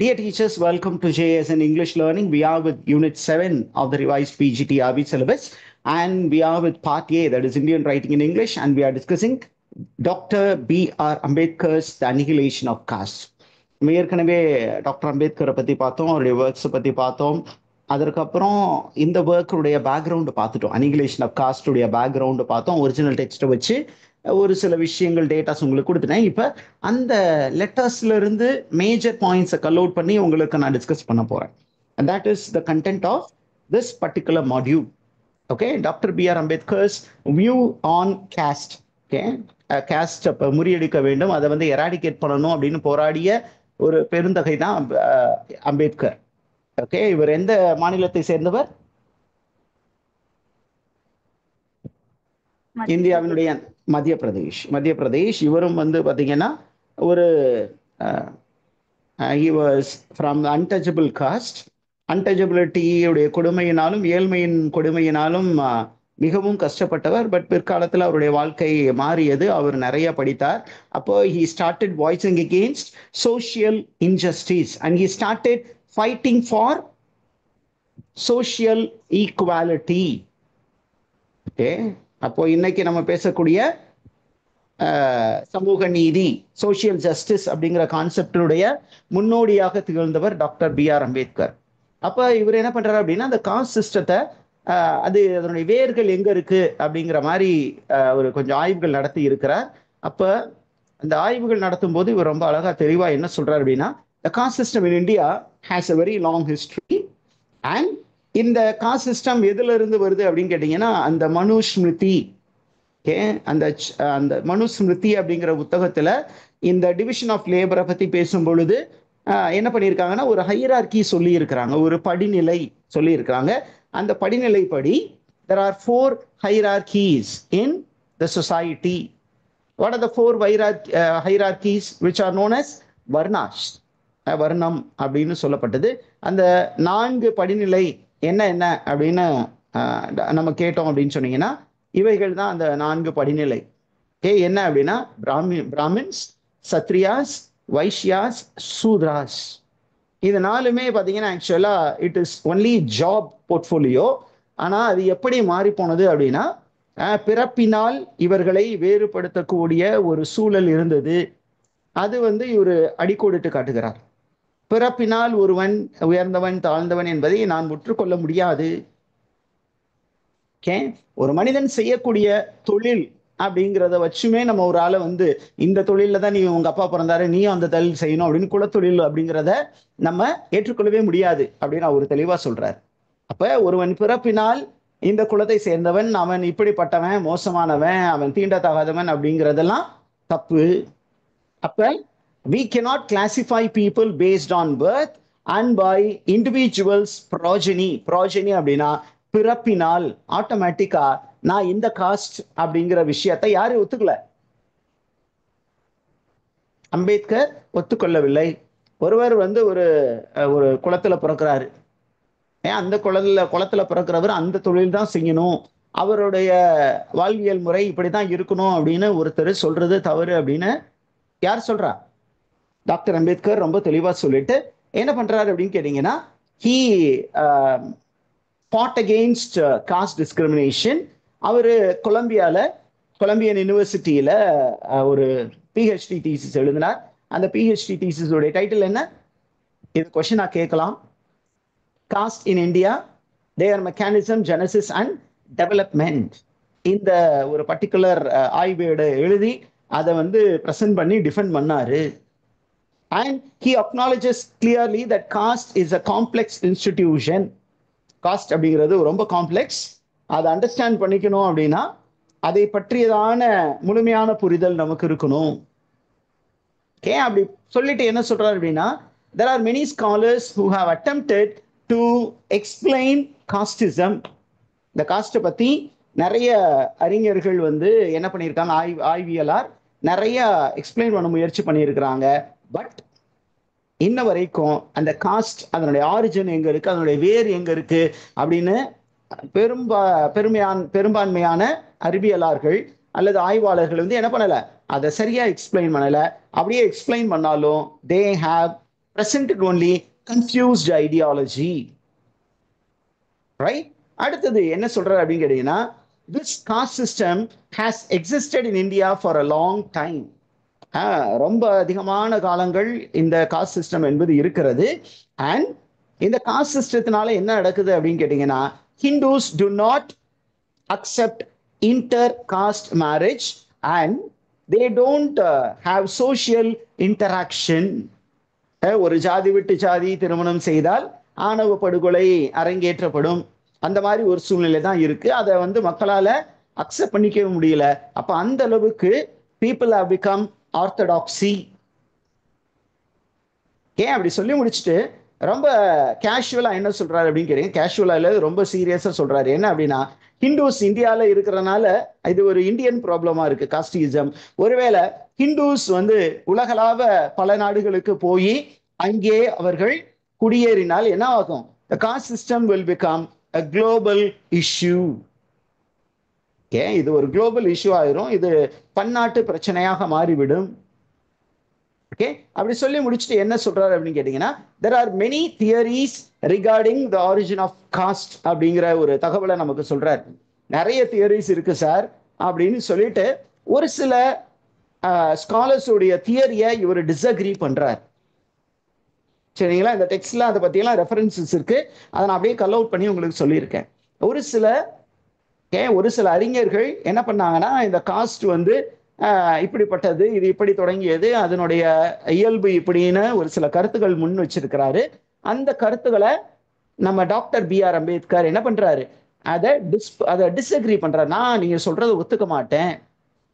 Dear teachers, welcome to JSN English Learning. We are with Unit 7 of the revised PGT-RB syllabus, and we are with Part A, that is Indian Writing in English, and we are discussing Dr. B.R. Ambedkar's The Annihilation of Caste. ஏற்கனவே doctor அம்பேத்கரை பற்றி பார்த்தோம், அவருடைய ஒர்க்ஸை பற்றி பார்த்தோம். அதற்கப்புறம் இந்த ஒர்க்குடைய background பார்த்துட்டோம். அனிகிலேஷன் ஆஃப் காஸ்டுடைய பேக்ரவுண்டு பார்த்தோம். ஒரிஜினல் டெக்ஸ்ட்டை வச்சு ஒரு சில விஷயங்கள் டேட்டாஸ் உங்களுக்கு கொடுத்துட்டேன். இப்போ அந்த லெட்டர்ஸ்ல இருந்து மேஜர் பாயிண்ட்ஸை கல் அவுட் பண்ணி உங்களுக்கு நான் டிஸ்கஸ் பண்ண போறேன். And that is the content of this particular module. Okay, Dr. B.R. Ambedkar's view on caste. Okay, caste முறியடிக்க வேண்டும், அதை வந்து எராடிகேட் பண்ணணும் அப்படின்னு போராடிய ஒரு பெருந்தகை தான் அம்பேத்கர். ஓகே, இவர் எந்த மாநிலத்தை சேர்ந்தவர்? இந்தியாவினுடைய மத்திய பிரதேஷ். இவரும் வந்து பார்த்தீங்கன்னா ஒரு he was from the untouchable caste. அன்டச்சபிலிட்டியுடைய கொடுமையினாலும் ஏழ்மையின் கொடுமையினாலும் மிகவும் கஷ்டப்பட்டவர். பட் பிற்காலத்தில் அவருடைய வாழ்க்கை மாறியது. அவர் நிறைய படித்தார். அப்போ he started voicing against social injustice and he started fighting for social equality. Okay, அப்போ இன்னைக்கு நம்ம பேசக்கூடிய சமூக நீதி, சோசியல் ஜஸ்டிஸ் அப்படிங்கிற கான்செப்டினுடைய முன்னோடியாக திகழ்ந்தவர் டாக்டர் B.R. அம்பேத்கர். அப்போ இவர் என்ன பண்றாரு அப்படின்னா, அந்த காஸ்ட் சிஸ்டத்தை அதனுடைய வேர்கள் எங்க இருக்கு அப்படிங்கிற மாதிரி ஒரு கொஞ்சம் ஆய்வுகள் நடத்தி இருக்கிறார். அப்போ அந்த ஆய்வுகள் நடத்தும் போது இவர் ரொம்ப அழகா தெளிவா என்ன சொல்றாரு அப்படின்னா, the caste system in India has a very long history and இந்த காஸ்ட் சிஸ்டம் எதுல இருந்து வருது அப்படின்னு கேட்டீங்கன்னா, அந்த மனுஸ்மிருதி. ஓகே, அந்த மனுஸ்மிருதி அப்படிங்கிற புத்தகத்துல இந்த டிவிஷன் ஆஃப் லேபரை பத்தி பேசும் பொழுது என்ன பண்ணியிருக்காங்கன்னா, ஒரு ஹையரார்கி சொல்லி இருக்கிறாங்க, ஒரு படிநிலை சொல்லி இருக்கிறாங்க. அந்த படிநிலைப்படி there are 4 hierarchies in the society. What are the 4 hierarchies which are known as varnas? வர்ணம் அப்படின்னு சொல்லப்பட்டது. அந்த 4 படிநிலை என்ன அப்படின்னு நம்ம கேட்டோம் அப்படின்னு சொன்னீங்கன்னா, இவைகள் தான் அந்த 4 படிநிலை. ஓகே, என்ன அப்படின்னா பிராமின்ஸ், சத்ரியாஸ், வைஷ்யாஸ், சூத்ராஸ். இது 4மே பார்த்தீங்கன்னா ஆக்சுவலா it is only job portfolio. ஆனால் அது எப்படி மாறி போனது அப்படின்னா, பிறப்பினால் இவர்களை வேறுபடுத்தக்கூடிய ஒரு சூழல் இருந்தது. அது வந்து இவர் அடிக்கோடிட்டு காட்டுகிறார். பிறப்பினால் ஒருவன் உயர்ந்தவன் தாழ்ந்தவன் என்பதை நான் முற்றுக்கொள்ள முடியாது. ஓகே, ஒரு மனிதன் செய்யக்கூடிய தொழில் அப்படிங்கிறத வச்சுமே நம்ம ஒரு ஆளை வந்து இந்த தொழில தான் நீ உங்க அப்பா பிறந்தாரு, நீயும் அந்த தொழில் செய்யணும் அப்படின்னு குலத்தொழில் அப்படிங்கிறத நம்ம ஏற்றுக்கொள்ளவே முடியாது அப்படின்னு அவர் தெளிவா சொல்றார். அப்ப ஒருவன் பிறப்பினால் இந்த குலத்தை சேர்ந்தவன், அவன் இப்படிப்பட்டவன், மோசமானவன், அவன் தீண்டத்தகாதவன் அப்படிங்கிறதெல்லாம் தப்பு. அப்ப we cannot classify people based on birth and by individuals progeny அப்படின்னா பிறப்பினால் ஆட்டோமேட்டிக்கா நான் இந்த காஸ்ட் அப்படிங்கிற விஷயத்தை யாரும் ஒத்துக்கல. அம்பேத்கர் ஒத்துக்கொள்ளவில்லை. ஒருவர் வந்து ஒரு குளத்துல பிறக்கிறாரு, அந்த குளத்துல பிறக்கிறவர் அந்த தொழில் தான் செய்யணும், அவருடைய வாழ்வியல் முறை இப்படிதான் இருக்கணும் அப்படின்னு ஒருத்தர் சொல்றது தவறு அப்படின்னு யார் சொல்றா? டாக்டர் அம்பேத்கர் ரொம்ப தெளிவா சொல்லிட்டு என்ன பண்றாரு அப்படின்னு கேட்டீங்கன்னா, he fought against caste discrimination. அவரு கொலம்பியன் யூனிவர்சிட்டியில ஒரு PhD தீசிஸ் எழுதினார். அந்த PhD தீசிஸ் உடைய டைட்டில் என்ன? இது கொஸ்டினா கேட்கலாம். Caste in India, their mechanism, genesis and development. இந்த ஒரு பர்டிகுலர் ஆய்வேடு எழுதி அதை வந்து ப்ரெசென்ட் பண்ணி டிஃபெண்ட் பண்ணாரு. And he acknowledges clearly that caste is a complex institution. Cost அப்படிங்கிறது ரொம்ப காம்ப்ளெக்ஸ். அதை அண்டர்ஸ்டாண்ட் பண்ணிக்கணும் அப்படின்னா அதை பற்றியதான முழுமையான புரிதல் நமக்கு இருக்கணும். ஓகே, அப்படி சொல்லிட்டு என்ன சொல்றாரு அப்படின்னா, there are many scholars who have attempted to explain casteism. இந்த காஸ்ட்டை பத்தி நிறைய அறிஞர்கள் வந்து என்ன பண்ணியிருக்காங்க, ஆய்வியலார் நிறைய எக்ஸ்பிளைன் பண்ண முயற்சி பண்ணியிருக்கிறாங்க. பட் இன்ன வரைக்கும் அந்த காஸ்ட் அதனுடைய ஆரிஜின் எங்க இருக்கு, அதனுடைய வேர் எங்க இருக்கு அப்படின்னு பெரும்பான்மையான அறிவியலார்கள் அல்லது ஆய்வாளர்கள் வந்து என்ன பண்ணல, அதை சரியா எக்ஸ்பிளைன் பண்ணல. அப்படியே எக்ஸ்பிளைன் பண்ணாலும் they have presented only confused ideology. Right? அடுத்தது என்ன சொல்றாரு அப்படின்னு கேட்டீங்கன்னா, this caste system has existed in India for a long time. ரொம்ப அதிகமான காலங்கள் இந்த காஸ்ட் சிஸ்டம் என்பது இருக்கிறது. அண்ட் இந்த காஸ்ட் சிஸ்டத்தினால என்ன நடக்குது அப்படின்னு கேட்டீங்கன்னா, Hindus to not accept inter cost marriage and they don't have social interaction. ஒரு ஜாதி விட்டு ஜாதி திருமணம் செய்தால் ஆணவ படுகொலை அரங்கேற்றப்படும். அந்த மாதிரி ஒரு சூழ்நிலை தான் இருக்கு. அதை வந்து மக்களால அக்செப்ட் பண்ணிக்கவே முடியல. அப்ப அந்த அளவுக்கு பீப்புள் ஹவ் பிகம் ஆர்த்தடாக்சி. ஏன் அப்படி சொல்லி முடிச்சுட்டு ரொம்ப கேஷுவலா என்ன சொல்றாரு அப்படின்னு கேட்டீங்க, கேஷுவலா இல்ல ரொம்ப சீரியஸா சொல்றாரு. என்ன அப்படின்னா, ஹிந்துஸ் இந்தியால இருக்கிறனால இது ஒரு இந்தியன் ப்ராப்ளமா இருக்கு காஸ்டிசம். ஒருவேளை ஹிந்துஸ் வந்து உலகளாவ பல நாடுகளுக்கு போய் அங்கே அவர்கள் குடியேறினால் என்ன ஆகும்? The caste system will become a global issue. இது ஒரு குளோபல் இஷ்யூ ஆயிரும். இது பன்னாட்டு பிரச்சனையாக மாறிவிடும். ஓகே, அப்படி சொல்லி முடிச்சுட்டு என்ன சொல்றாரு அப்படின்னு கேட்டீங்கன்னா, there are many theories regarding the origin of caste அப்படிங்கிற ஒரு தகவலை நமக்கு சொல்றாரு. நிறைய தியரிஸ் இருக்கு சார் அப்படின்னு சொல்லிட்டு ஒரு சில ஸ்காலர்ஸுடைய தியரியை இவர் டிஸ்அக்ரி பண்றார். சரிங்களா? இந்த டெக்ஸ்ட்ல அதை பத்தியெல்லாம் ரெஃபரன்சஸ் இருக்கு. அதை நான் அப்படியே கல் அவுட் பண்ணி உங்களுக்கு சொல்லியிருக்கேன். ஒரு சில அறிஞர்கள் என்ன பண்ணாங்கன்னா, இந்த காஸ்ட் வந்து இப்படிப்பட்டது, இது இப்படி தொடங்கியது, அதனுடைய இயல்பு இப்படின்னு ஒரு சில கருத்துக்கள் முன் வச்சிருக்கிறாரு. அந்த கருத்துக்களை நம்ம டாக்டர் B.R. அம்பேத்கர் என்ன பண்றாரு, அதை டிஸ்அக்ரி பண்றாரு. நான் நீங்க சொல்றதை ஒத்துக்க மாட்டேன்.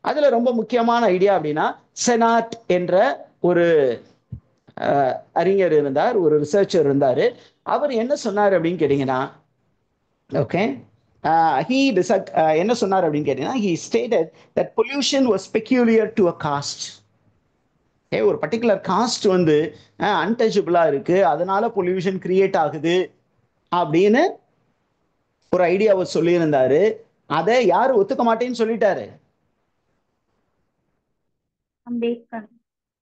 அதுல ரொம்ப முக்கியமான ஐடியா அப்படின்னா, செனாட் என்ற ஒரு அறிஞர் இருந்தார், ஒரு ரிசர்ச்சர் இருந்தாரு. அவர் என்ன சொன்னார் அப்படின்னு கேட்டீங்கன்னா, ஓகே, என்ன சொன்னார் அப்படின்னு கேட்டீங்கன்னா, he stated that pollution was peculiar to a caste. ஒரு பர்டிகுலர் காஸ்ட் வந்து அன்டச்சபிளா இருக்கு, அதனால பொல்யூஷன் கிரியேட் ஆகுது அப்படின்னு ஒரு ஐடியாவை சொல்லியிருந்தாரு. அதை யாரு ஒத்துக்க மாட்டேன்னு சொல்லிட்டாரு?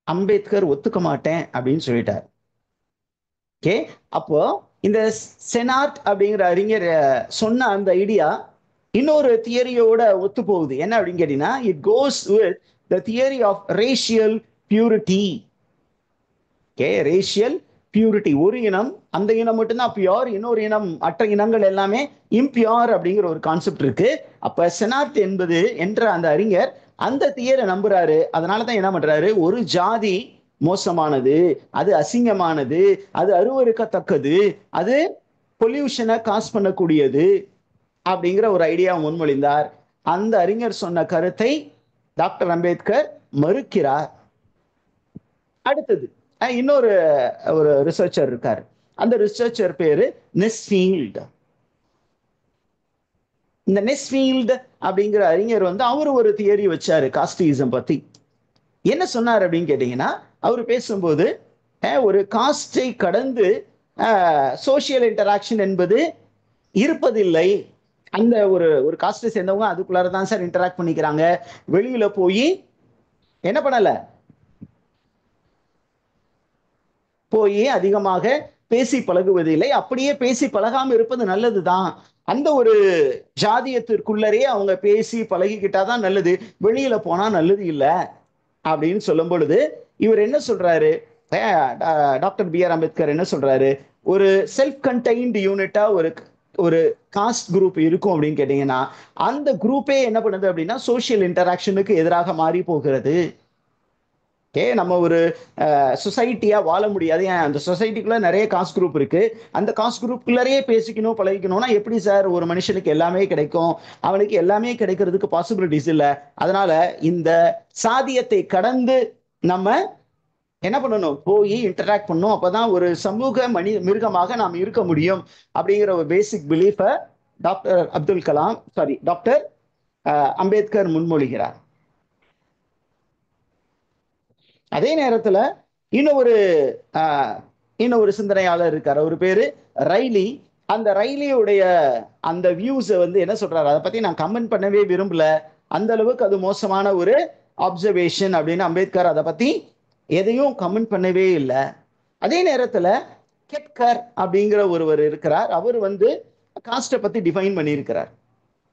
அம்பேத்கர் ஒத்துக்க மாட்டேன் அப்படின்னு சொல்லிட்டார். ஓகே, அப்போ இந்த செனாட் அப்படிங்கிற அறிஞர் சொன்ன அந்த ஐடியா இன்னொரு தியரியோட ஒத்து போகுது. என்ன அப்படின்னு கேட்டீங்கன்னா, it goes with the theory of racial purity. Okay, racial purity, ஒரு இனம், அந்த இனம் மட்டும்தான் பியூர், இன்னொரு இனம் மற்ற இனங்கள் எல்லாமே இம்பியூர் அப்படிங்கிற ஒரு கான்செப்ட் இருக்கு. அப்ப செனாட் என்பது என்ற அந்த அறிஞர் அந்த தியரை நம்புறாரு. அதனாலதான் என்ன பண்றாரு, ஒரு ஜாதி மோசமானது, அது அசிங்கமானது, அது அருவருக்கத்தக்கது, அது பொல்யூஷனை காஸ் பண்ணக்கூடியது அப்படிங்கிற ஒரு ஐடியா முன்மொழிந்தார். அந்த அறிஞர் சொன்ன கருத்தை டாக்டர் அம்பேத்கர் மறுக்கிறார். அடுத்தது இன்னொரு ஒரு ரிசர்ச்சர் இருக்காரு. அந்த ரிசர்ச்சர் பேரு நெஸ்ஃபீல்ட். இந்த நெஸ்ஃபீல்ட் அப்படிங்கிற அறிஞர் வந்து அவரு ஒரு தியரி வச்சாரு காஸ்டிசம் பத்தி. என்ன சொன்னார் அப்படின்னு கேட்டீங்கன்னா, அவர் பேசும்போது ஒரு காஸ்டை கடந்து சோசியல் இன்டராக்ஷன் என்பது இருப்பதில்லை. அந்த ஒரு காஸ்டை சேர்ந்தவங்க அதுக்குள்ளார தான் சார் இன்டராக்ட் பண்ணிக்கிறாங்க. வெளியில போய் என்ன பண்ணல, போய் அதிகமாக பேசி பழகுவதில்லை. அப்படியே பேசி பழகாம இருப்பது நல்லதுதான். அந்த ஒரு ஜாதியத்திற்குள்ளரே அவங்க பேசி பழகிக்கிட்டாதான் நல்லது, வெளியில போனா நல்லது இல்லை அப்படின்னு சொல்லும் பொழுது இவர் என்ன சொல்றாரு, டாக்டர் B.R. அம்பேத்கர் என்ன சொல்றாரு, ஒரு செல்ஃப் கண்டெய்ன்டு யூனிட்டா ஒரு காஸ்ட் குரூப் இருக்கும் அப்படின்னு கேட்டீங்கன்னா, அந்த குரூப்பே என்ன பண்ணுது அப்படின்னா சோசியல் இன்டராக்ஷனுக்கு எதிராக மாறி போகிறது. நம்ம ஒரு சொசைட்டியா வாழ முடியாது. அந்த சொசைட்டிக்குள்ள நிறைய காஸ்ட் குரூப் இருக்கு. அந்த காஸ்ட் குரூப்புக்குள்ளரே பேசிக்கணும் பழகிக்கணும்னா எப்படி சார் ஒரு மனுஷனுக்கு எல்லாமே கிடைக்கும்? அவனுக்கு எல்லாமே கிடைக்கிறதுக்கு பாசிபிலிட்டிஸ் இல்லை. அதனால இந்த சாதியத்தை கடந்து நம்ம என்ன பண்ணணும், போய் இன்டராக்ட் பண்ணணும். அப்பதான் ஒரு சமூக மிருகமாக நாம் இருக்க முடியும் அப்படிங்கிற ஒரு பேசிக் பிலீஃபை டாக்டர் அம்பேத்கர் முன்மொழிகிறார். அதே நேரத்துல இன்னொரு சிந்தனையாளர் இருக்கார், அவர் பேரு ரைலி. அந்த ரைலியுடைய அந்த வியூஸை வந்து என்ன சொல்றாரு, அதை பத்தி நான் கமெண்ட் பண்ணவே விரும்பல, அந்த அளவுக்கு அது மோசமான ஒரு அப்சர்வேஷன் அப்படின்னு அம்பேத்கர் அதை பத்தி எதையும் கமெண்ட் பண்ணவே இல்லை. அதே நேரத்துல கெட்கர் அப்படிங்கிற ஒருவர் இருக்கிறார். அவர் வந்து காஸ்ட்டை பத்தி டிஃபைன் பண்ணியிருக்கிறார்.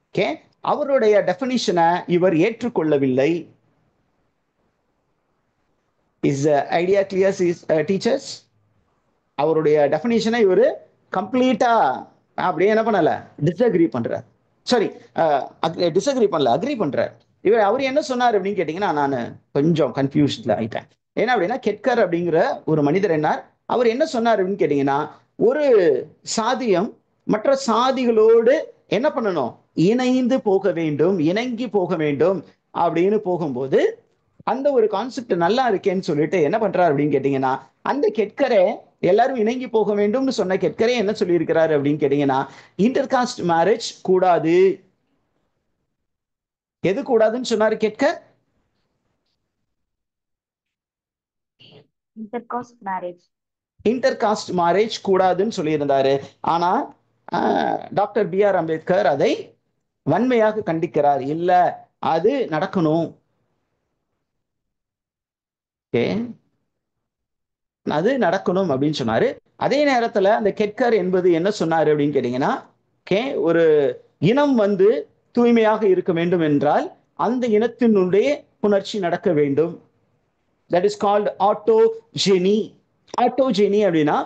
ஓகே, அவருடைய டெஃபினிஷனை இவர் ஏற்றுக்கொள்ளவில்லை. Is idea clear teachers? அவருடைய டெஃபினிஷனை இவர் கம்ப்ளீட்டா அப்படியே என்ன பண்ணல, டிஸ்அக்ரி பண்றார். சாரி, டிஸ்அக்ரி பண்ணல, அக்ரி பண்றார். அவர் என்ன சொன்னார் அப்படின்னு கேட்டீங்கன்னா, நான் கொஞ்சம் கன்ஃபியூஷன்ல ஆயிட்டேன். ஏன்னா அப்படின்னா கெட்கர் அப்படிங்கிற ஒரு மனிதர் என்ன, அவர் என்ன சொன்னார் அப்படின்னு கேட்டீங்கன்னா, ஒரு சாதியம் மற்ற சாதிகளோடு என்ன பண்ணணும், இணைந்து போக வேண்டும், இணங்கி போக வேண்டும் அப்படின்னு போகும்போது அந்த ஒரு கான்செப்ட் நல்லா இருக்கேன்னு சொல்லிட்டு என்ன பண்றாரு அப்படின்னு கேட்டீங்கன்னா, அந்த கெட்கரை எல்லாரும் இணங்கி போக வேண்டும்னு சொன்ன கெட்கரே என்ன சொல்லி இருக்கிறாரு அப்படின்னு கேட்டீங்கன்னா, இன்டர்காஸ்ட் மேரேஜ் கூடாது. எது கூடாதுன்னு சொன்னாரு கெட்கர்? இன்டர்காஸ்ட் மேரேஜ் கூடாதுன்னு சொல்லியிருந்தாரு. ஆனா டாக்டர் பி ஆர் அம்பேத்கர் அதை வன்மையாக கண்டிக்கிறார். இல்ல, அது நடக்கணும், அது நடக்கணும் அப்படின்னு சொன்னாரு. அதே நேரத்துல அந்த கெட்கர் என்பது என்ன சொன்னாரு அப்படின்னு கேட்டீங்கன்னா, ஒரு இனம் வந்து தூய்மையாக இருக்க வேண்டும் என்றால் அந்த இனத்தினுடைய புணர்ச்சி நடக்க வேண்டும். That is called autogeny. Autogeny அப்படின்னா,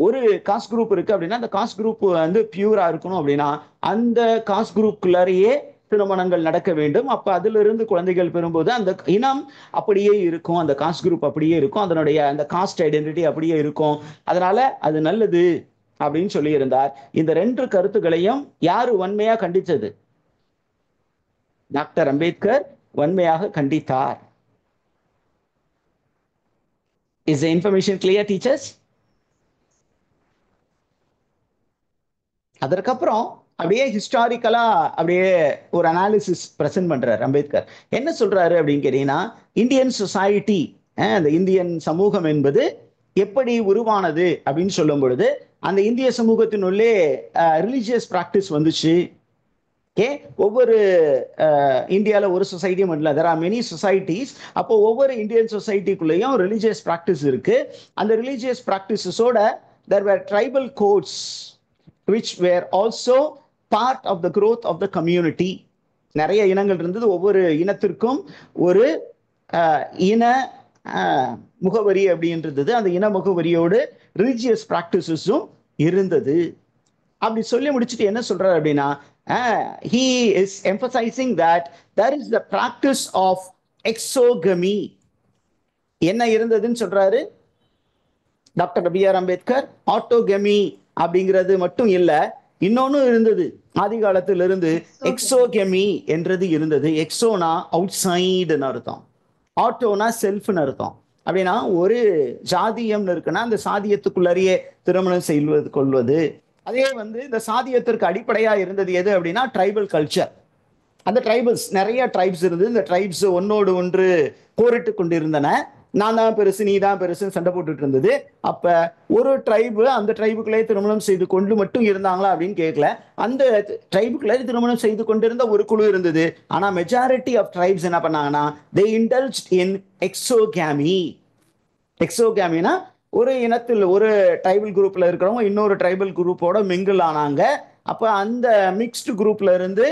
ஒரு காஸ்ட் குரூப் இருக்கு அப்படின்னா அந்த காஸ்ட் குரூப் வந்து பியூரா இருக்கணும் அப்படின்னா அந்த காஸ்ட் குரூப்புக்குள்ளாரையே திருமணங்கள் நடக்க வேண்டும். அப்ப அதுல இருந்து குழந்தைகள் பெறும்போது அந்த இனம் அப்படியே இருக்கும், அந்த காஸ்ட் குரூப் அப்படியே இருக்கும், அதனுடைய அந்த காஸ்ட் ஐடென்டிட்டி அப்படியே இருக்கும். அதனால அது நல்லது அப்படின்னு சொல்லி இருந்தார். இந்த ரெண்டு கருத்துக்களையும் யாரு வன்மையா கண்டித்தது? டாக்டர் அம்பேத்கர் வன்மையாக கண்டித்தார். Is the information clear, teachers? அதற்கப்புறம் அப்படியே ஹிஸ்டாரிக்கலா அப்படியே ஒரு அனாலிசிஸ் பிரசன்ட் பண்றாரு அம்பேத்கர். என்ன சொல்றாரு அப்படின்னு கேட்டீங்கன்னா, இந்தியன் சொசைட்டி, அந்த இந்தியன் சமூகம் என்பது எப்படி உருவானது அப்படின்னு சொல்லும் பொழுது அந்த இந்திய சமூகத்தினுள்ளே ரிலீஜியஸ் பிராக்டிஸ் வந்துச்சு. ஒவ்வொரு இந்தியாவில் ஒரு சொசைட்டி மட்டும் இல்லை, தெர் ஆர் மெனி சொசைட்டிஸ். அப்போ ஒவ்வொரு இந்தியன் சொசைட்டிக்குள்ளேயும் ரிலீஜியஸ் ப்ராக்டிஸ் இருக்கு. அந்த ரிலீஜியஸ் ப்ராக்டிஸஸோட there were tribal gods which were also part of the growth of the community. நிறைய இனங்கள் இருந்தது. ஒவ்வொரு இனத்திற்கும் ஒரு இன முகவரி அப்படின்றது. அந்த இன முகவரியோடு ரிலீஜியஸ் ப்ராக்டிசஸும் இருந்தது. அப்படி சொல்லி முடிச்சுட்டு என்ன சொல்றாரு அப்படின்னா, he is emphasizing that there is the practice of exogamy. என்ன இருந்ததுன்னு சொல்றாரு டாக்டர் பி ஆர் அம்பேத்கர்? ஆட்டோகமி அப்படிங்கிறது மட்டும் இல்ல, இன்னொன்னு இருந்தது. ஆதி காலத்திலிருந்து எக்ஸோகமி என்றது இருந்தது. எக்ஸோனா அவுட் சைடுன்னு அர்த்தம், ஆட்டோனா செல்ஃப்னு அர்த்தம். அப்படின்னா ஒரு சாதியம்னு இருக்குன்னா அந்த சாதியத்துக்குள்ளேயே திருமணம் செய்வது கொள்வது. அதே வந்து இந்த சாதியத்திற்கு அடிப்படையா இருந்தது எது அப்படின்னா ட்ரைபல் கல்ச்சர். அந்த ட்ரைபல்ஸ், நிறைய ட்ரைப்ஸ் இருந்தது. இந்த ட்ரைப்ஸ் ஒன்னோடு ஒன்று போரிட்டு கொண்டிருந்தன. நான் தான் பெருசு, நீ தான் பெருசுன்னு சண்டை போட்டுட்டு இருந்தது. அப்ப ஒரு ட்ரைபு அந்த ட்ரைபுக்குள்ளே திருமணம் செய்து கொண்டு மட்டும் இருந்தாங்களா அப்படின்னு கேட்கல. அந்த ட்ரைபுக்குள்ளே திருமணம் செய்து கொண்டிருந்த ஒரு குழு இருந்தது. ஆனா மெஜாரிட்டி ஆஃப் ட்ரைப்ஸ் என்ன பண்ணாங்கன்னா they indulged in exogamy. எக்ஸோகேமினா ஒரு இனத்தில் ஒரு ட்ரைபல் குரூப்ல இருக்கிறவங்க இன்னொரு ட்ரைபல் குரூப்போட மிங்கிள் ஆனாங்க. அப்ப அந்த மிக்ஸ்டு குரூப்ல இருந்து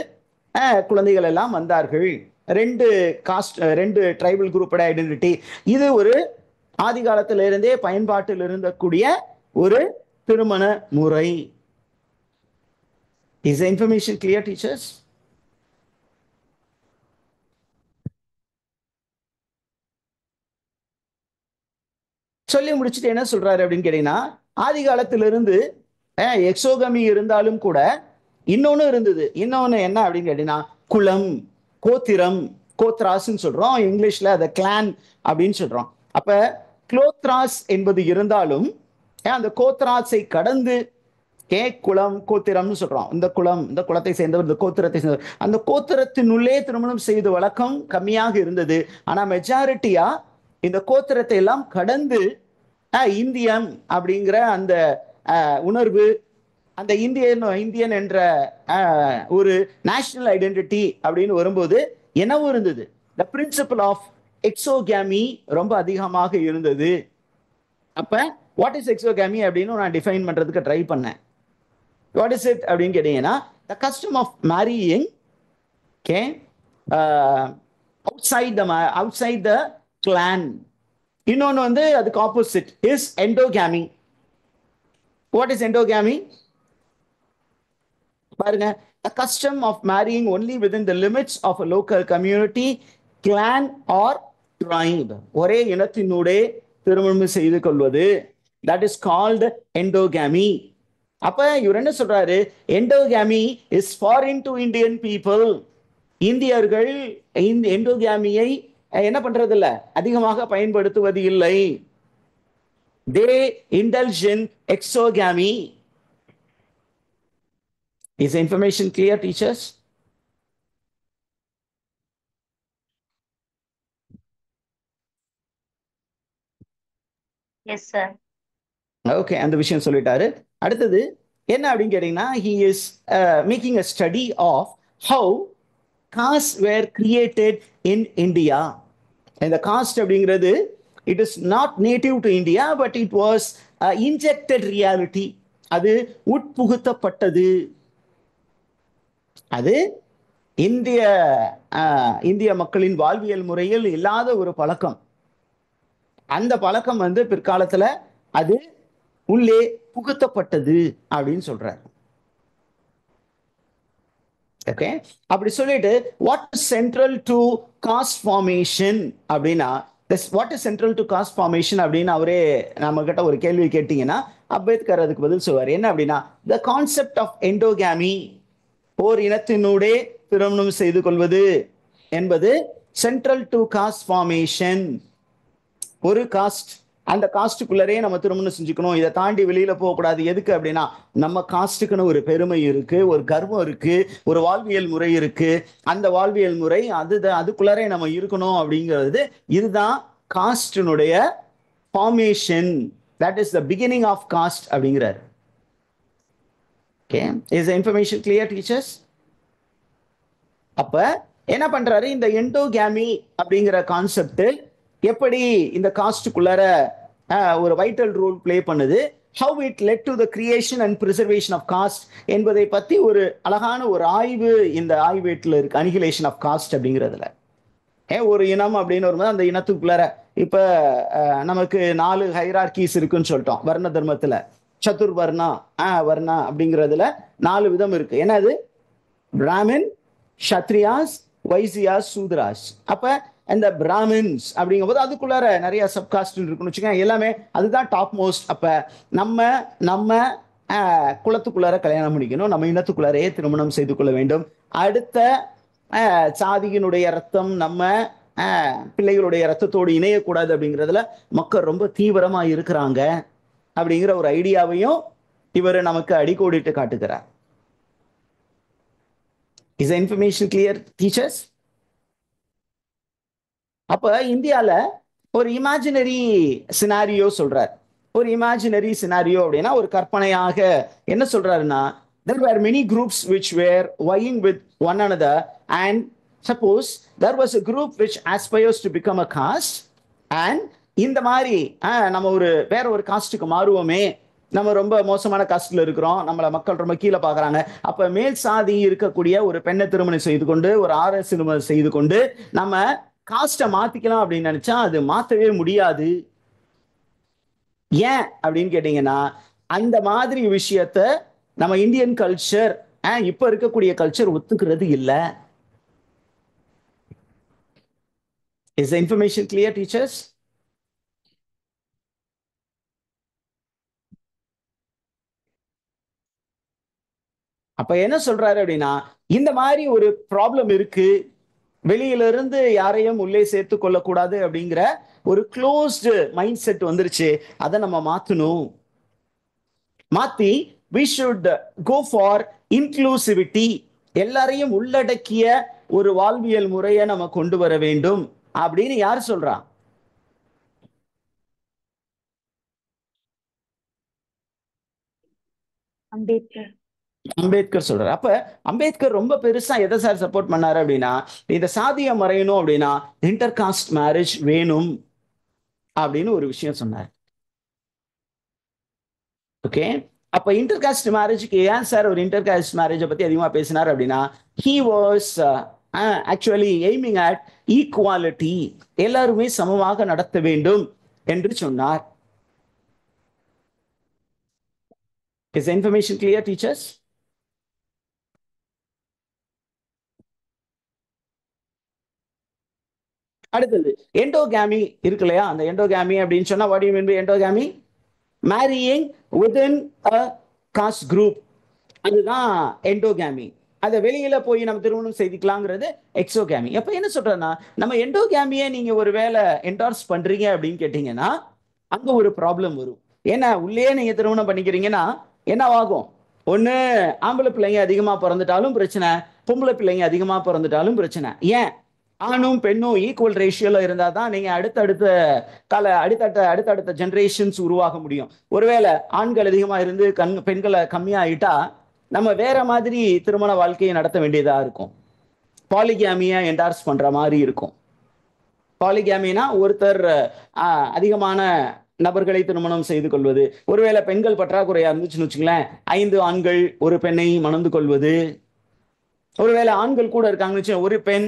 குழந்தைகள் எல்லாம் வந்தார்கள். ரெண்டு காஸ்ட், ரெண்டு ட்ரைபல் குரூப்போட ஐடென்டிட்டி. இது ஒரு ஆதி காலத்தில இருந்தே பயன்பாட்டில் இருந்தக்கூடிய ஒரு திருமண முறை. Is the information clear, teachers? சொல்லி முடிச்சுட்டு என்ன சொல்றாரு அப்படின்னு கேட்டீங்கன்னா, ஆதி காலத்திலிருந்து எக்ஸோகமி இருந்தாலும் கூட இன்னொன்னு இருந்தது. இன்னொன்னு என்ன அப்படின்னு கேட்டீங்கன்னா குலம், கோத்திரம், கோத்ராஸ்ன்னு சொல்றோம். இங்கிலீஷ்ல அதை கிளான் அப்படின்னு சொல்றோம். அப்ப குலோத்ராஸ் என்பது இருந்தாலும் அந்த கோத்ராஸை கடந்து குலம், கோத்திரம்னு சொல்றோம். இந்த குலம், இந்த குலத்தை சேர்ந்தவர், இந்த கோத்திரத்தை சேர்ந்தவர், அந்த கோத்திரத்தினுள்ளே திருமணம் செய்த வழக்கம் கம்மியாக இருந்தது. ஆனா மெஜாரிட்டியா இந்த கோத்திரத்தை எல்லாம் கடந்து இந்தியன் அப்படிங்கிற அந்த உணர்வு, அந்த இந்தியன் என்ற ஒரு நேஷனல் ஐடென்டிட்டி அப்படின்னு வரும்போது என்னவும் இருந்தது. த பிரின்சிபல் ஆஃப் எக்ஸோகேமி ரொம்ப அதிகமாக இருந்தது. அப்ப வாட் இஸ் எக்ஸோகேமி அப்படின்னு நான் டிஃபைன் பண்றதுக்கு ட்ரை பண்ணேன். வாட் இஸ் இட் அப்படின்னு கேட்டீங்கன்னா, the custom of marrying, okay, outside the clan. இன்னொன்னு வந்து அதுக்கு opposite is endogamy. What is endogamy? பாருங்க, a custom of marrying only within the limits of a local community, clan or tribe. ஒரே இனத்தினூடே திருமணம் செய்து கொள்வது, that is called endogamy. அப்ப இவர் என்ன சொல்றாரு? endogamy is foreign to Indian people. இந்தியர்கள் இந்த எண்டோகாமியை என்ன பண்றது இல்ல, அதிகமாக பயன்படுத்துவது இல்லை. they indulge in exogamy. Is the information clear, teachers? Yes, sir. Okay, அந்த விஷயம் சொல்லிட்டாரு. அடுத்தது என்ன அப்படின்னு கேட்டீங்கன்னா, he is making a study of how castes were created in India. இந்த caste அப்படிங்கிறது it is not native to India, but it was injected reality. அது உட்புகுத்தப்பட்டது. அது இந்திய மக்களின் வாழ்வியல் முறையில் இல்லாத ஒரு பழக்கம். அந்த பழக்கம் வந்து பிற்காலத்துல அது உள்ளே புகுத்தப்பட்டது அப்படின்னு சொல்றாரு. ஓகே, அப்படி சொல்லிட்டு what is central to caste formation அப்படின்னா, what is central to caste formation அப்படின்னு அவரே நம்ம கிட்ட ஒரு கேள்வி கேட்டீங்கன்னா அம்பேத்கர் அதுக்கு பதில் சொல்வார். என்ன அப்படின்னா, த கான்செப்ட் ஆஃப் எண்டோகாமி, ஓர் இனத்தினூடே திருமணம் செய்து கொள்வது என்பது சென்ட்ரல் டு காஸ்ட் ஃபார்மேஷன். ஒரு காஸ்ட், அந்த காஸ்டுக்குள்ளரே நம்ம திருமணம் செஞ்சுக்கணும், இதை தாண்டி வெளியில போகக்கூடாது. எதுக்கு அப்படின்னா, நம்ம காஸ்டுக்குன்னு ஒரு பெருமை இருக்கு, ஒரு கர்வம் இருக்கு, ஒரு வாழ்வியல் முறை இருக்கு. அந்த வாழ்வியல் முறை அதுக்குள்ளரே நம்ம இருக்கணும் அப்படிங்கிறது. இதுதான் காஸ்டினுடைய formation. That is the beginning of caste அப்படிங்கிறார். Okay, is the information clear, teachers? அப்ப என்ன பண்றாரு, இந்த எண்டோகாமி அப்படிங்கிற கான்செப்ட் எப்படி இந்த காஸ்டுக்குள்ளார ஒரு வைட்டல் ரோல் பிளே பண்ணுது, how it led to the creation and preservation of caste என்பதை பத்தி ஒரு அழகான ஒரு ஆய்வு இந்த ஆய்வேட்டில் இருக்கு, அனிகிலேஷன் ஆஃப் காஸ்ட் அப்படிங்கிறதுல. ஒரு இனம் அப்படின்னு வரும்போது அந்த இனத்துக்குள்ளார இப்ப நமக்கு 4 ஹைரார்கிஸ் இருக்குன்னு சொல்லிட்டோம் வர்ண தர்மத்துல. சதுர்வர்ணா வர்ணா அப்படிங்கிறதுல 4 விதம் இருக்கு. என்னது? பிராமின், க்ஷத்ரியாஸ், வைசியாஸ், சூத்ராஸ். அப்ப இந்த பிராமின்ஸ் அப்படிங்கும் போது அதுக்குள்ளார நிறைய சப்காஸ்ட் இருக்குன்னு வச்சுக்கோங்க, எல்லாமே அதுதான் டாப் மோஸ்ட். அப்ப நம்ம குலத்துக்குள்ளார கல்யாணம் பண்ணிக்கணும், நம்ம இனத்துக்குள்ளாரே திருமணம் செய்து கொள்ள வேண்டும். அடுத்த சாதியினுடைய ரத்தம் நம்ம பிள்ளைகளுடைய ரத்தத்தோடு இணையக்கூடாது அப்படிங்கிறதுல மக்கள் ரொம்ப தீவிரமா இருக்கிறாங்க அப்படிங்கிற ஒரு ஐடியாவையும் இவர் நமக்கு அடிக்கோடிட்டு காட்டுகிறார். Is the information clear, teachers? அப்ப இந்தியால ஒரு இமேஜினரி சினாரியோ சொல்றார். ஒரு இமேஜினரி சினாரியோ அப்படின்னா ஒரு கற்பனையாக என்ன சொல்றாருன்னா, there were many groups which were vying with one another, and suppose there was a group which aspires to become a caste, and இந்த மாதிரி நம்ம வேற ஒரு காஸ்டுக்கு மாறுவோமே, நம்ம ரொம்ப மோசமான காஸ்ட்ல இருக்கிறோம், நம்மள மக்கள் ரொம்ப கீழே பாக்குறாங்க. அப்ப மேல் சாதி இருக்கக்கூடிய ஒரு பெண்ணை திருமணம் செய்து கொண்டு, ஒரு ஆர்எஸ் திருமணம் செய்து கொண்டு நம்ம காஸ்ட்டை மாத்திக்கலாம் அப்படின்னு நினைச்சா அது மாத்தவே முடியாது. ஏன் அப்படின்னு கேட்டீங்கன்னா, அந்த மாதிரி விஷயத்த நம்ம இந்தியன் கல்ச்சர் இப்ப இருக்கக்கூடிய கல்ச்சர் ஒத்துக்கிறது இல்ல. Is the information clear, teachers? அப்ப என்ன சொல்றாரு அப்படின்னா, இந்த மாதிரி ஒரு ப்ராப்ளம் இருக்கு, வெளியில இருந்து யாரையும் உள்ளே சேர்த்து கொள்ளக்கூடாது அப்படிங்கிற ஒரு க்ளோஸ்டு மைண்ட் செட் வந்துருச்சு. அதை நம்ம மாத்தணும். மாத்தி we should go for inclusivity, எல்லாரையும் உள்ளடக்கிய ஒரு வாழ்வியல் முறையை நம்ம கொண்டு வர வேண்டும் அப்படின்னு யார் சொல்றா? அம்பேத்கர் சொல்றாரு. அப்ப அம்பேத்கர் ரொம்ப பெருசா எதை சார் சப்போர்ட் பண்ணாரு அப்படின்னா, இந்த சாதியை மறையணும் அப்படின்னா இன்டர் காஸ்ட் மேரேஜ் வேணும் அப்படின்னு ஒரு விஷயம் சொன்னார். ஓகே. அப்ப இன்டர் காஸ்ட் மேரேஜ்க்கு ஏன் சார் ஒரு இன்டர் காஸ்ட் மேரேஜை பத்தி அதிகமா பேசினார் அப்படின்னா, he was actually aiming at equality, எல்லாருமே சமமாக நடத்த வேண்டும் என்று சொன்னார். Is information clear teachers? அடுத்தது எண்டோகாமி இருக்கு இல்லையா? அந்த எண்டோகாமி அப்படின்னு சொன்னா what you mean by endogamy? Marrying within a caste group, அதுதான் எண்டோகாமி. அதை வெளியில போய் நம்ம திருமணம் செய்திக்கலாங்கிறது எக்ஸோகாமி. அப்ப என்ன சொல்றேன்னா, நம்ம எண்டோகாமியை நீங்க ஒரு வேலை என்டார்ஸ் பண்றீங்க அப்படின்னு கேட்டீங்கன்னா அங்க ஒரு ப்ராப்ளம் வரும். ஏன்னா உள்ளே நீங்க திருமணம் பண்ணிக்கிறீங்கன்னா என்னவாகும்? ஒண்ணு ஆம்பளை பிள்ளைங்க அதிகமா பிறந்துட்டாலும் பிரச்சனை, பொம்பளை பிள்ளைங்க அதிகமா பிறந்துட்டாலும் பிரச்சனை. ஏன்? ஆணும் பெண்ணும் ஈக்குவல் ரேஷியோல இருந்தா தான் நீங்க அடுத்தடுத்த அடுத்தடுத்த ஜெனரேஷன்ஸ் உருவாக முடியும். ஒருவேளை ஆண்கள் அதிகமா இருந்து பெண்களை கம்மியாயிட்டா நம்ம வேற மாதிரி திருமண வாழ்க்கையை நடத்த வேண்டியதா இருக்கும். பாலிகாமியா என்டார்ஸ் பண்ற மாதிரி இருக்கும். பாலிகாமினா ஒருத்தர் அதிகமான நபர்களை திருமணம் செய்து கொள்வது. ஒருவேளை பெண்கள் பற்றாக்குறையா இருந்துச்சுன்னு வச்சுங்களேன், 5 ஆண்கள் ஒரு பெண்ணை மணந்து கொள்வது. ஒருவேளை ஆண்கள் கூட இருக்காங்கன்னு ஒரு பெண்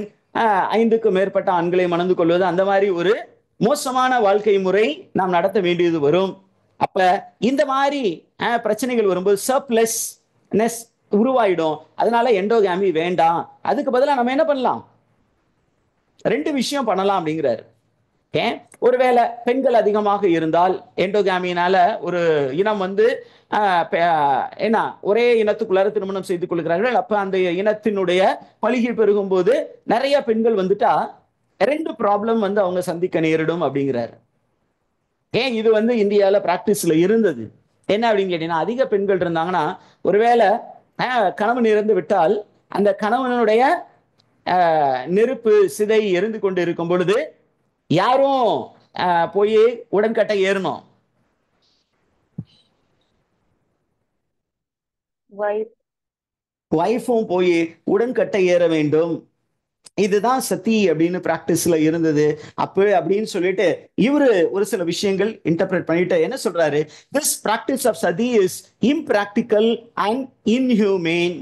5க்கு மேற்பட்ட ஆண்களை மணந்து கொள்வது. அந்த மாதிரி ஒரு மோசமான வாழ்க்கை முறை நாம் நடத்த வேண்டியது வரும். அப்ப இந்த மாதிரி பிரச்சனைகள் வரும்போது சர்ப்ளஸ்னஸ் உருவாயிடும். அதனால எண்டோகாமி வேண்டாம். அதுக்கு பதிலாக நம்ம என்ன பண்ணலாம்? 2 விஷயம் பண்ணலாம் அப்படிங்கிறாரு. ஒருவேளை பெண்கள் அதிகமாக இருந்தால் எண்டோகாமியினால ஒரு இனம் வந்து என்ன ஒரே இனத்துக்குள்ளார திருமணம் செய்து கொள்கிறார்கள். அப்ப அந்த இனத்தினுடைய பலிகை பெருகும் போது நிறைய பெண்கள் வந்துட்டா 2 ப்ராப்ளம் வந்து அவங்க சந்திக்க நேரிடும் அப்படிங்கிறாரு. இது வந்து இந்தியாவில் பிராக்டிஸ்ல இருந்தது. என்ன அப்படின்னு கேட்டீங்கன்னா, அதிக பெண்கள் இருந்தாங்கன்னா ஒருவேளை கணவன் இறந்து விட்டால் அந்த கணவனுடைய நெருப்பு சிதை எரிந்து கொண்டு இருக்கும் பொழுது யாரும் போய் உடன்கட்டை ஏறணும். வைஃபும் போய் உடன்கட்டை ஏற வேண்டும். இதுதான் சதி அப்படின்னு பிராக்டிஸ்ல இருந்தது. அப்படின்னு சொல்லிட்டு இவரு ஒரு சில விஷயங்கள் இன்டர்பிரேட் பண்ணிட்டு என்ன சொல்றாரு? திஸ் பிராக்டிஸ் ஆஃப் சதி இஸ் இம்பிராக்டிக்கல் அண்ட் இன்ஹியூமேன்.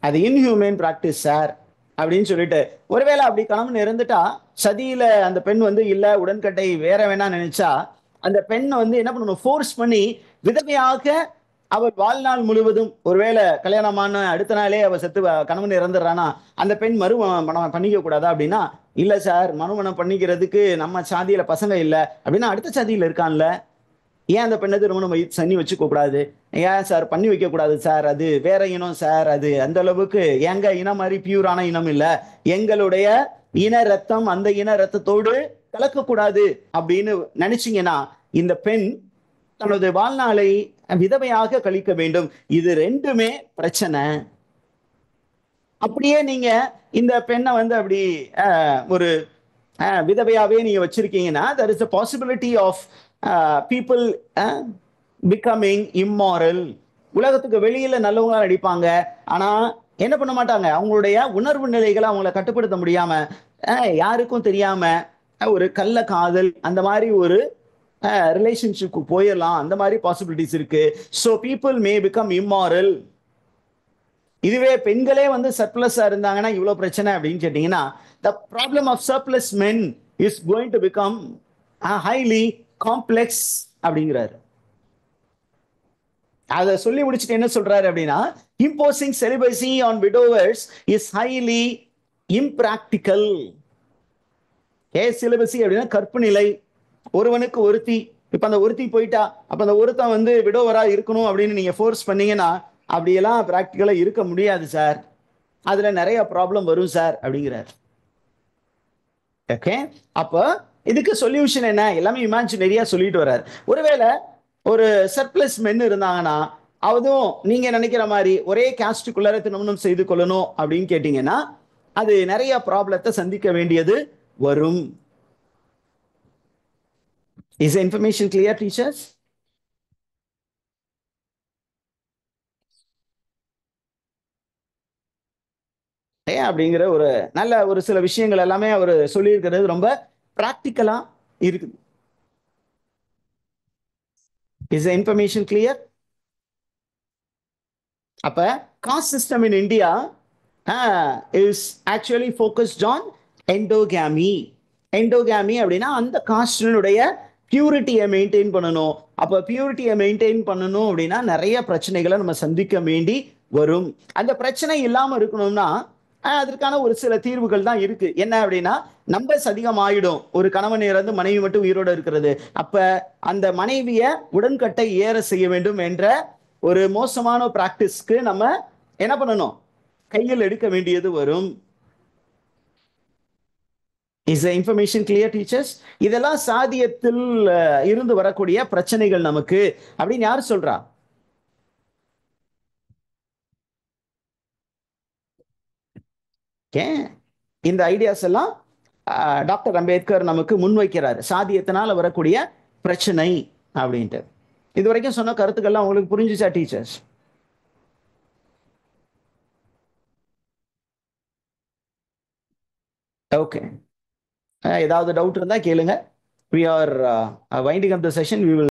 அது இன்ஹியூமேன் பிராக்டிஸ் சார் அப்படின்னு சொல்லிட்டு, ஒருவேளை அப்படி கணவன் இருந்துட்டா சதியில அந்த பெண் வந்து இல்ல உடன்கட்டை வேற வேணா நினைச்சா அந்த பெண் வந்து என்ன பண்ணணும்? ஃபோர்ஸ் பண்ணி விதவையாக அவர் வாழ்நாள் முழுவதும், ஒருவேளை கல்யாணமான அடுத்த நாளே அவர் செத்து கணவன் இறந்துடுறானா அந்த பெண் மறுமணம் பண்ணிக்க கூடாதா அப்படின்னா, இல்ல சார் மறுமணம் பண்ணிக்கிறதுக்கு நம்ம சாதியில பசங்க இல்ல அப்படின்னா அடுத்த சாதியில இருக்கான்ல, ஏன் அந்த பெண்ணை திருமணம் பண்ணி வச்சுக்க கூடாது? ஏன் சார் பண்ணி வைக்க கூடாது சார்? அது வேற இனம் சார், அது அந்த அளவுக்கு எங்க இனம் மாதிரி பியூரான இனம் இல்ல, எங்களுடைய இன ரத்தம் அந்த இன ரத்தத்தோடு கலக்கக்கூடாது அப்படின்னு நினைச்சீங்கன்னா இந்த பெண் தனது வாழ்நாளை விதவையாக கழிக்க வேண்டும். இது 2மே பிரச்சனை. அப்படியே நீங்க இந்த பெண்ணை வந்து அப்படி ஒரு விதவையாவே நீங்க வச்சிருக்கீங்கன்னா there is a possibility of people becoming immoral. உலகத்துக்கு வெளியில நல்லவங்களா நடிப்பாங்க, ஆனா என்ன பண்ண மாட்டாங்க? அவங்களுடைய உணர்வு நிலைகளை அவங்கள கட்டுப்படுத்த முடியாம யாருக்கும் தெரியாம ஒரு கள்ள காதல் அந்த மாதிரி ஒரு ரிலேஷன்ஷிப்க்கு போயிடலாம். அந்த மாதிரி பாசிபிலிட்டிஸ் இருக்கு. So people may become immoral. இதுவே பெண்களே வந்து சர்ப்ளஸா இருந்தாங்கன்னா இவ்வளவு பிரச்சனை அப்படின்னு கேட்டீங்கன்னா, the problem of surplus men is going to become highly complex அப்படிங்கிறாரு. அதை சொல்லி முடிச்சுட்டு என்ன சொல்றாரு அப்படின்னா, imposing celibacy on widowers is highly impractical. celibacy அப்படின்னா கற்பு நிலை, ஒருவனுக்கு ஒருத்தி. இப்ப அந்த ஒருத்தி போயிட்டா அப்ப அந்த ஒருத்தன் வந்து விடோவரா இருக்கணும் அப்படின்னு நீங்க ஃபோர்ஸ் பண்ணீங்கன்னா அப்படியெல்லாம் பிராக்டிக்கலா இருக்க முடியாது சார், அதுல நிறைய ப்ராப்ளம் வரும் சார் அப்படிங்கிறார். ஓகே, அப்ப இதுக்கு சொல்யூஷன் என்ன? எல்லாமே இமேஜினரியா சொல்லிட்டு வர்றாரு. ஒருவேளை ஒரு சர்ப்ளஸ் மென் இருந்தாங்கன்னா, அதுவும் நீங்க நினைக்கிற மாதிரி ஒரே காஸ்டுக்குள்ளார திருமணம் செய்து கொள்ளணும் அப்படின்னு கேட்டீங்கன்னா அது நிறைய ப்ராப்ளத்தை சந்திக்க வேண்டியது வரும். Is the information clear, teachers? அப்படிங்கிற ஒரு நல்ல ஒரு சில விஷயங்கள் எல்லாமே அவர் சொல்லியிருக்கிறது ரொம்ப பிராக்டிக்கலா இருக்குது. Is information clear? அப்ப caste system in India is actually focused on endogamy. Endogamy அப்படின்னா அந்த காஸ்டினுடைய பியூரிட்டியை மெயின்டைன் பண்ணணும். அப்போ பியூரிட்டியை மெயின்டைன் பண்ணணும் அப்படின்னா நிறைய பிரச்சனைகளை நம்ம சந்திக்க வேண்டி வரும். அந்த பிரச்சனை இல்லாமல் இருக்கணும்னா அதற்கான ஒரு சில தீர்வுகள் தான் இருக்கு. என்ன அப்படின்னா, நம்பர்ஸ் அதிகமாயிடும். ஒரு கணவன் இறந்து மனைவி மட்டும் உயிரோடு இருக்கிறது. அப்ப அந்த மனைவிய உடன்கட்டை ஏற செய்ய வேண்டும் என்ற ஒரு மோசமான பிராக்டிஸ்க்கு நம்ம என்ன பண்ணணும், கையில் எடுக்க வேண்டியது வரும். Is information clear teachers? இதெல்லாம் சாதியத்தில் இருந்து வரக்கூடிய பிரச்சனைகள் நமக்கு அப்படின்னு யார் சொல்றா? இந்த ஐடியாஸ் எல்லாம் டாக்டர் அம்பேத்கர் நமக்கு முன்வைக்கிறார். சாதியத்தினால வரக்கூடிய பிரச்சனை அப்படின்ட்டு. இது வரைக்கும் சொன்ன கருத்துக்கள்லாம் உங்களுக்கு புரிஞ்சுச்சா டீச்சர்ஸ்? ஓகே. ஏதாவது டவுட் இருந்தா கேளுங்க. We are winding up the session. We will